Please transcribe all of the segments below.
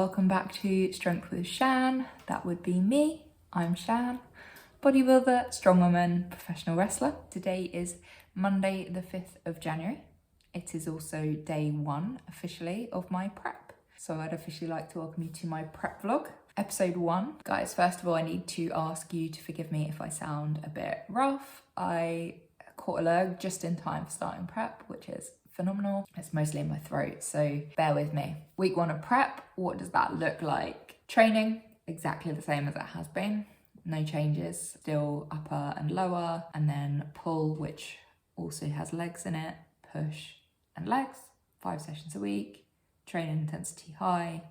welcome back to Strength with Shan. That would be me. I'm Shan, bodybuilder, strong woman, professional wrestler. Today is Monday the 5th of January. It is also day one officially of my prep. So I'd officially like to welcome you to my prep vlog, episode 1. Guys, first of all, I need to ask you to forgive me if I sound a bit rough. I caught a lurg just in time for starting prep, which is phenomenal. It's mostly in my throat, so bear with me. Week 1 of prep, what does that look like? Training, exactly the same as it has been. No changes, still upper and lower, and then pull, which also has legs in it, push and legs, 5 sessions a week, training intensity high,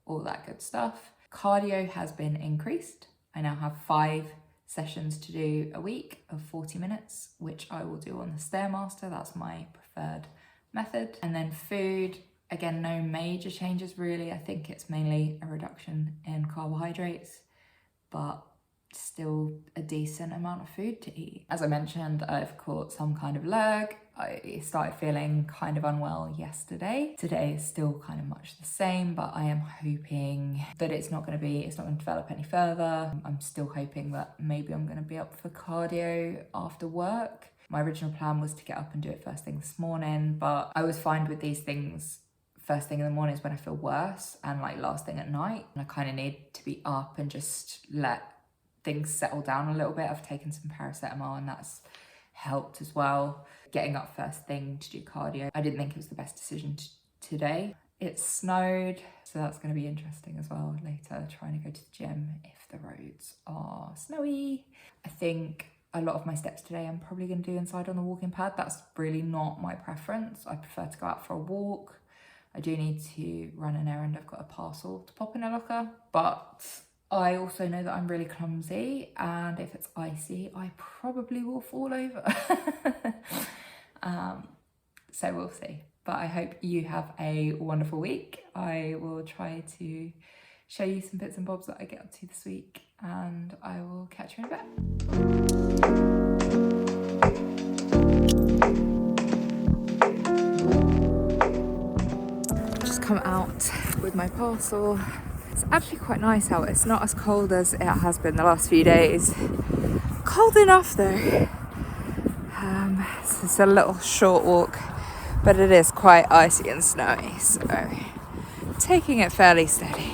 all that good stuff. Cardio has been increased. I now have 5 sessions to do a week of 40 minutes, which I will do on the Stairmaster. That's my preferred method. And then food, again, no major changes really. I think it's mainly a reduction in carbohydrates, but still a decent amount of food to eat. As I mentioned, I've caught some kind of lurg. I started feeling kind of unwell yesterday. Today is still kind of much the same, but I am hoping that it's not going to develop any further. I'm still hoping that maybe I'm going to be up for cardio after work. My original plan was to get up and do it first thing this morning, but I always find with these things, first thing in the morning is when I feel worse, and like last thing at night. And I kind of need to be up and just let things settle down a little bit. I've taken some paracetamol and that's helped as well. Getting up first thing to do cardio, I didn't think it was the best decision today. It snowed, so that's going to be interesting as well later, trying to go to the gym if the roads are snowy. I think a lot of my steps today I'm probably going to do inside on the walking pad. That's really not my preference. I prefer to go out for a walk. I do need to run an errand. I've got a parcel to pop in a locker, but I also know that I'm really clumsy, and if it's icy, I probably will fall over. So we'll see. But I hope you have a wonderful week. I will try to show you some bits and bobs that I get up to this week, and I will catch you in a bit. Just come out with my parcel. It's actually quite nice out. It's not as cold as it has been the last few days. Cold enough though. So it's a little short walk, but it is quite icy and snowy, so taking it fairly steady.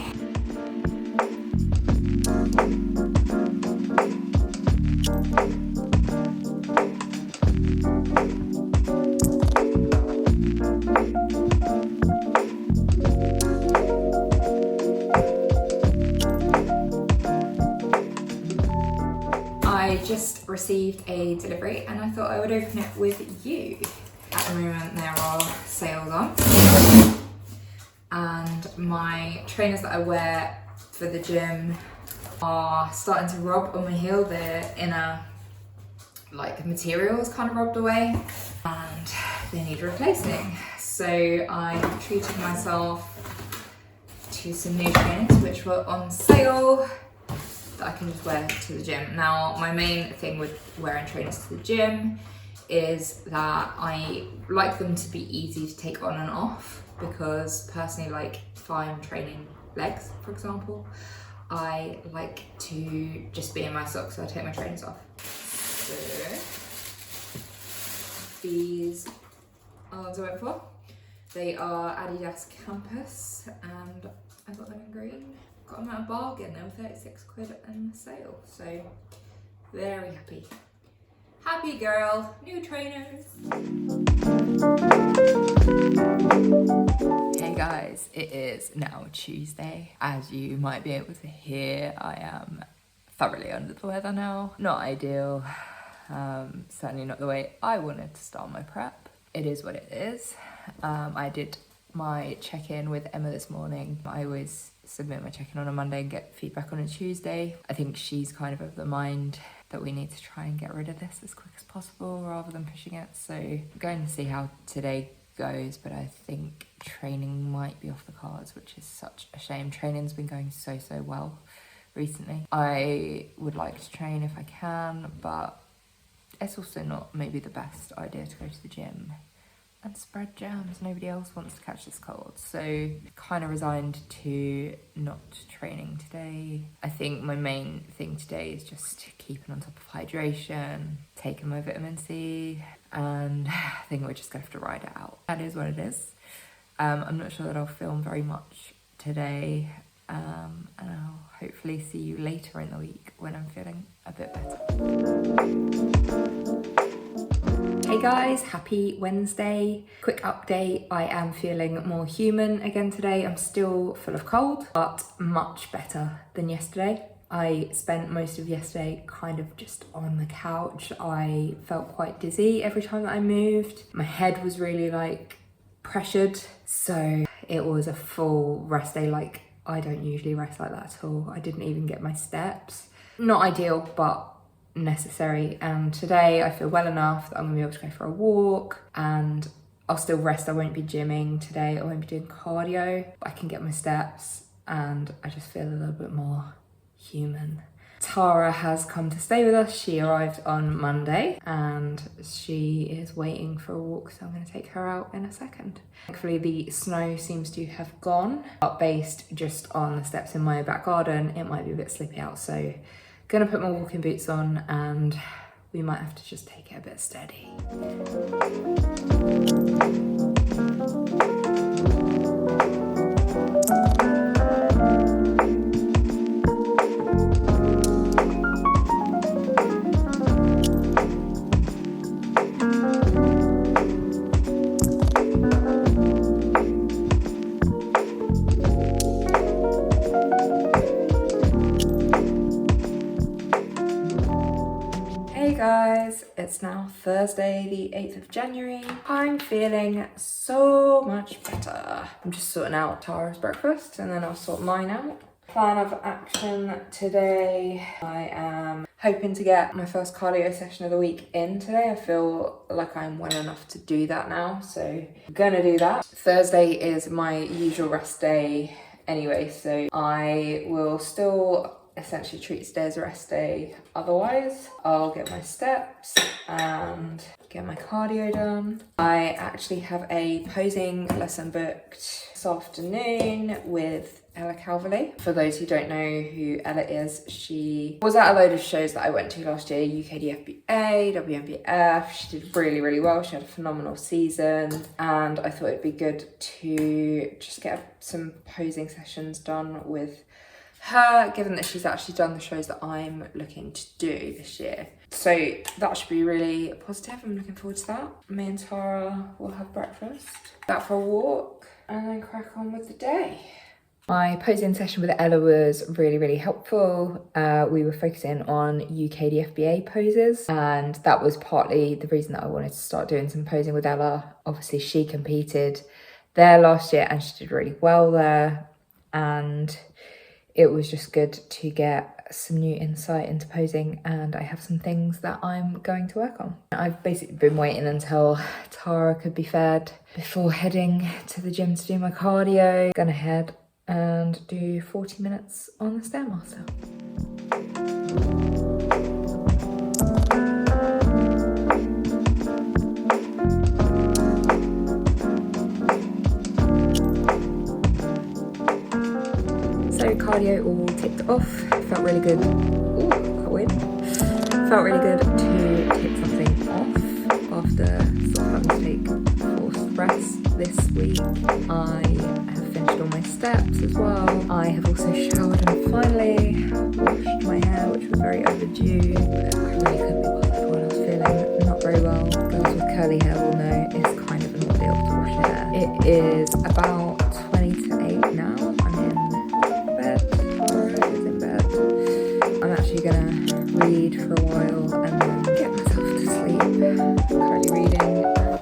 I just received a delivery and I thought I would open it with you. At the moment there are sales on, and my trainers that I wear for the gym are starting to rub on my heel. The inner material is kind of rubbed away and they need replacing. So I treated myself to some new trainers which were on sale that I can just wear to the gym. Now, my main thing with wearing trainers to the gym is that I like them to be easy to take on and off, because personally, like if I'm training legs, for example, I like to just be in my socks, so I take my trainers off. So these are the ones I went for. They are Adidas Campus, and I got them in green. Got them at a bargain. They were 36 quid in the sale, so very happy. Happy girl, new trainers. Hey guys, it is now Tuesday. As you might be able to hear, I am thoroughly under the weather now. Not ideal, certainly not the way I wanted to start my prep. It is what it is. I did my check-in with Emma this morning. I always submit my check-in on a Monday and get feedback on a Tuesday. I think she's kind of the mind that we need to try and get rid of this as quick as possible rather than pushing it. So I'm going to see how today goes, but I think training might be off the cards, which is such a shame. Training's been going so well recently. I would like to train if I can, but it's also not maybe the best idea to go to the gym and spread germs. Nobody else wants to catch this cold. So kind of resigned to not training today. I think my main thing today is just keeping on top of hydration, taking my vitamin C, and I think we're just gonna have to ride it out. That is what it is. I'm not sure that I'll film very much today, and I'll hopefully see you later in the week when I'm feeling a bit better. Hey guys, happy Wednesday. Quick update, I am feeling more human again today. I'm still full of cold, but much better than yesterday. I spent most of yesterday kind of just on the couch. I felt quite dizzy every time that I moved. My head was really like pressured. So it was a full rest day. Like, I don't usually rest like that at all. I didn't even get my steps. Not ideal, but necessary. And today I feel well enough that I'm gonna be able to go for a walk, and I'll still rest. I won't be gymming today. I won't be doing cardio. I can get my steps and I just feel a little bit more human. Tara has come to stay with us. She arrived on Monday and she is waiting for a walk, so I'm going to take her out in a second. Thankfully the snow seems to have gone, but based just on the steps in my back garden, it might be a bit slippy out, so gonna put my walking boots on and we might have to just take it a bit steady. Hey guys, it's now Thursday the 8th of January. I'm feeling so much better. I'm just sorting out Tara's breakfast and then I'll sort mine out. Plan of action today. I am hoping to get my first cardio session of the week in today. I feel like I'm well enough to do that now, so I'm gonna do that. Thursday is my usual rest day anyway, so I will still essentially treat today as a rest day. Otherwise, I'll get my steps and get my cardio done. I actually have a posing lesson booked this afternoon with Ella Calverley. For those who don't know who Ella is, she was at a load of shows that I went to last year, UKDFBA, WNBF. She did really, really well. She had a phenomenal season, and I thought it'd be good to just get some posing sessions done with her, given that she's actually done the shows that I'm looking to do this year. So that should be really positive. I'm looking forward to that. Me and Tara will have breakfast, go out for a walk, and then crack on with the day. My posing session with Ella was really, really helpful. We were focusing on UKDFBA poses, and that was partly the reason that I wanted to start doing some posing with Ella. Obviously, she competed there last year and she did really well there, and it was just good to get some new insight into posing, and I have some things that I'm going to work on. I've basically been waiting until Tara could be fed before heading to the gym to do my cardio. Gonna head and do 40 minutes on the Stairmaster. So cardio all ticked off, felt really good. Ooh, got wind. Felt really good to take something off after sort of having to take forced rest this week. I have finished all my steps as well. I have also showered and finally washed my hair, which was very overdue, but I really couldn't be bothered when I was feeling not very well. Girls with curly hair will know it's kind of an ordeal to wash your hair. It is about 20 to 8 now. I'm in bed. Tara is in bed. I'm actually gonna read for a while and then get myself to sleep. I'm currently reading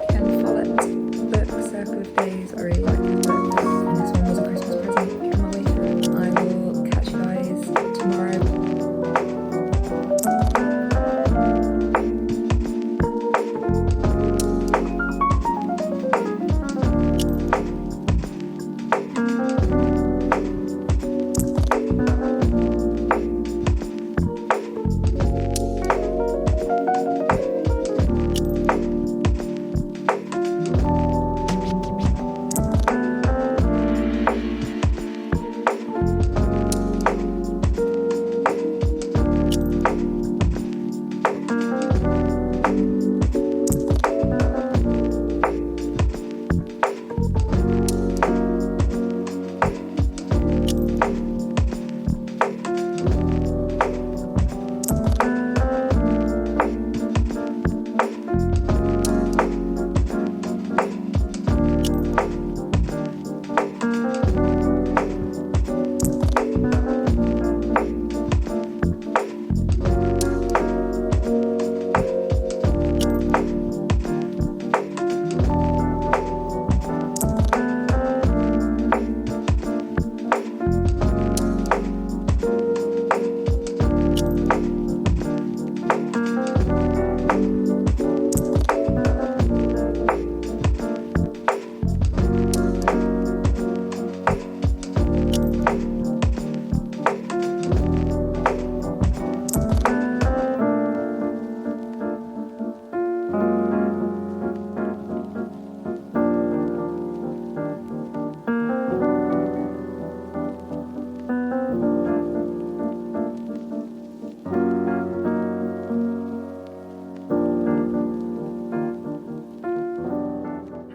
Ken Follett's book, Circle of Days. I really like his book, and this one was a Christmas present. Get my way through it. I will catch you guys tomorrow.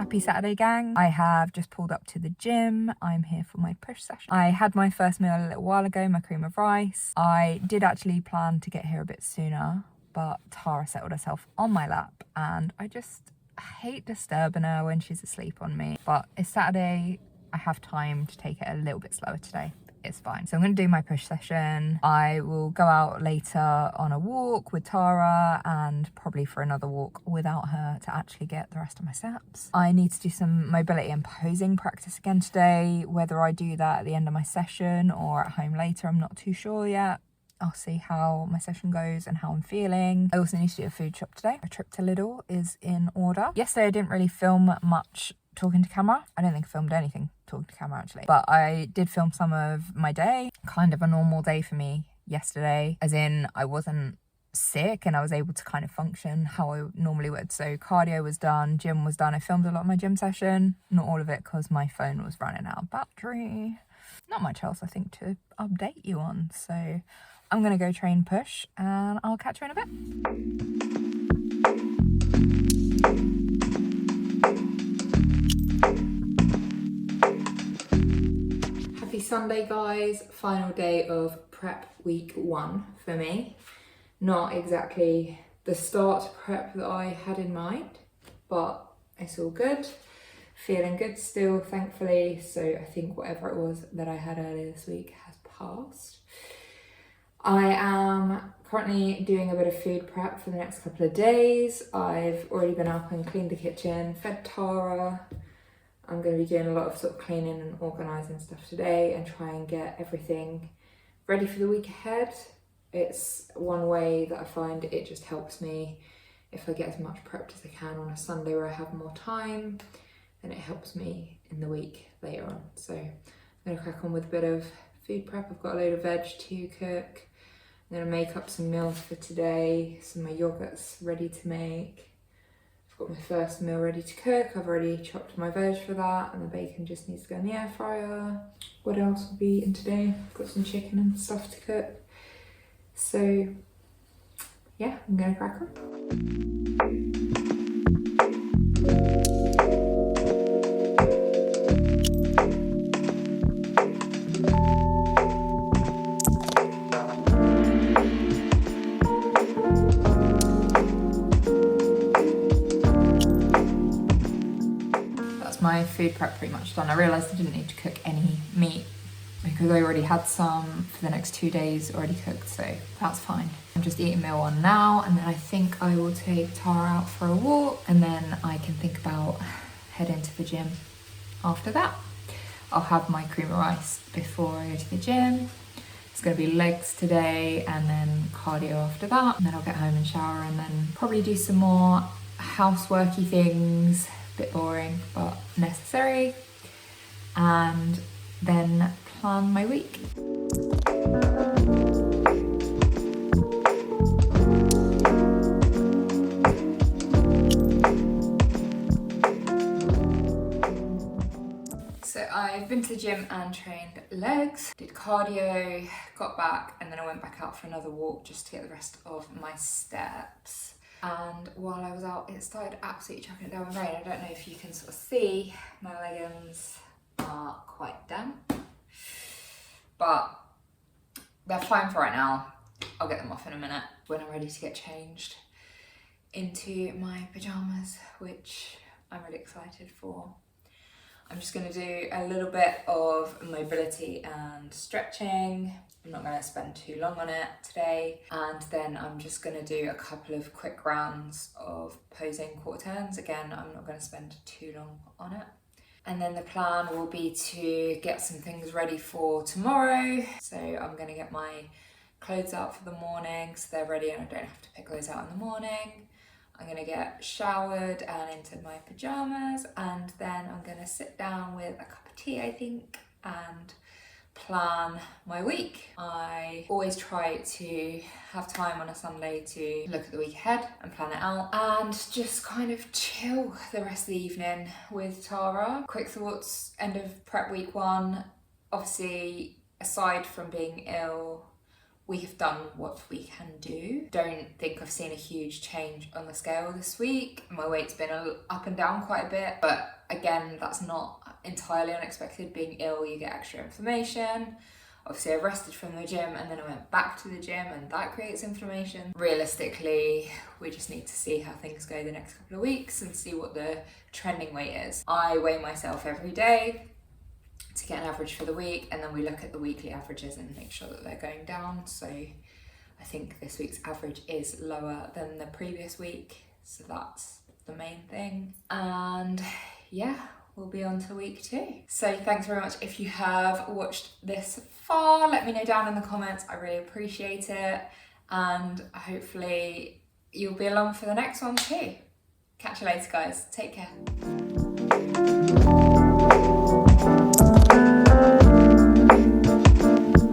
Happy Saturday, gang. I have just pulled up to the gym. I'm here for my push session. I had my first meal a little while ago, my cream of rice. I did actually plan to get here a bit sooner, but Tara settled herself on my lap and I just hate disturbing her when she's asleep on me. But it's Saturday, I have time to take it a little bit slower today. It's fine. So I'm going to do my push session. I will go out later on a walk with Tara and probably for another walk without her to actually get the rest of my steps. I need to do some mobility and posing practice again today. Whether I do that at the end of my session or at home later, I'm not too sure yet. I'll see how my session goes and how I'm feeling. I also need to do a food shop today. A trip to Lidl is in order. Yesterday I didn't really film much talking to camera. I don't think I filmed anything talking to camera actually, but I did film some of my day. Kind of a normal day for me yesterday, as in I wasn't sick and I was able to kind of function how I normally would. So cardio was done, gym was done. I filmed a lot of my gym session, not all of it because my phone was running out of battery. Not much else I think to update you on, so I'm gonna go train push and I'll catch you in a bit. Happy Sunday, guys. Final day of prep week 1 for me. Not exactly the start prep that I had in mind, but it's all good. Feeling good still, thankfully. So I think whatever it was that I had earlier this week has passed. I am currently doing a bit of food prep for the next couple of days. I've already been up and cleaned the kitchen, fed Tara. I'm going to be doing a lot of sort of cleaning and organising stuff today and try and get everything ready for the week ahead. It's one way that I find it just helps me if I get as much prepped as I can on a Sunday where I have more time, then it helps me in the week later on. So I'm going to crack on with a bit of food prep. I've got a load of veg to cook. I'm going to make up some meals for today, some of my yogurts ready to make. Got my first meal ready to cook. I've already chopped my veg for that and the bacon just needs to go in the air fryer. What else will be in today? I've got some chicken and stuff to cook. So yeah, I'm gonna crack on. My food prep pretty much done. I realised I didn't need to cook any meat because I already had some for the next 2 days already cooked, so that's fine. I'm just eating meal 1 now, and then I think I will take Tara out for a walk, and then I can think about heading to the gym after that. I'll have my cream of rice before I go to the gym. It's going to be legs today and then cardio after that, and then I'll get home and shower and then probably do some more houseworky things. Bit boring but necessary, and then plan my week. So I've been to the gym and trained legs, did cardio, got back, and then I went back out for another walk just to get the rest of my steps. And while I was out, it started absolutely chucking it down with rain. I don't know if you can sort of see, my leggings are quite damp. But they're fine for right now. I'll get them off in a minute when I'm ready to get changed into my pajamas, which I'm really excited for. I'm just going to do a little bit of mobility and stretching. I'm not going to spend too long on it today. And then I'm just going to do a couple of quick rounds of posing quarter turns. Again, I'm not going to spend too long on it. And then the plan will be to get some things ready for tomorrow. So I'm going to get my clothes out for the morning so they're ready and I don't have to pick those out in the morning. I'm going to get showered and into my pajamas, and then I'm going to sit down with a cup of tea, I think, and plan my week. I always try to have time on a Sunday to look at the week ahead and plan it out and just kind of chill the rest of the evening with Tara. Quick thoughts, end of prep week 1. Obviously, aside from being ill, we have done what we can do. Don't think I've seen a huge change on the scale this week. My weight's been up and down quite a bit, but again, that's not entirely unexpected. Being ill, you get extra inflammation. Obviously, I rested from the gym and then I went back to the gym and that creates inflammation. Realistically, we just need to see how things go the next couple of weeks and see what the trending weight is. I weigh myself every day to get an average for the week, and then we look at the weekly averages and make sure that they're going down. So I think this week's average is lower than the previous week, so that's the main thing. And yeah, we'll be on to week 2. So thanks very much if you have watched this far. Let me know down in the comments, I really appreciate it, and hopefully you'll be along for the next one too. Catch you later, guys. Take care.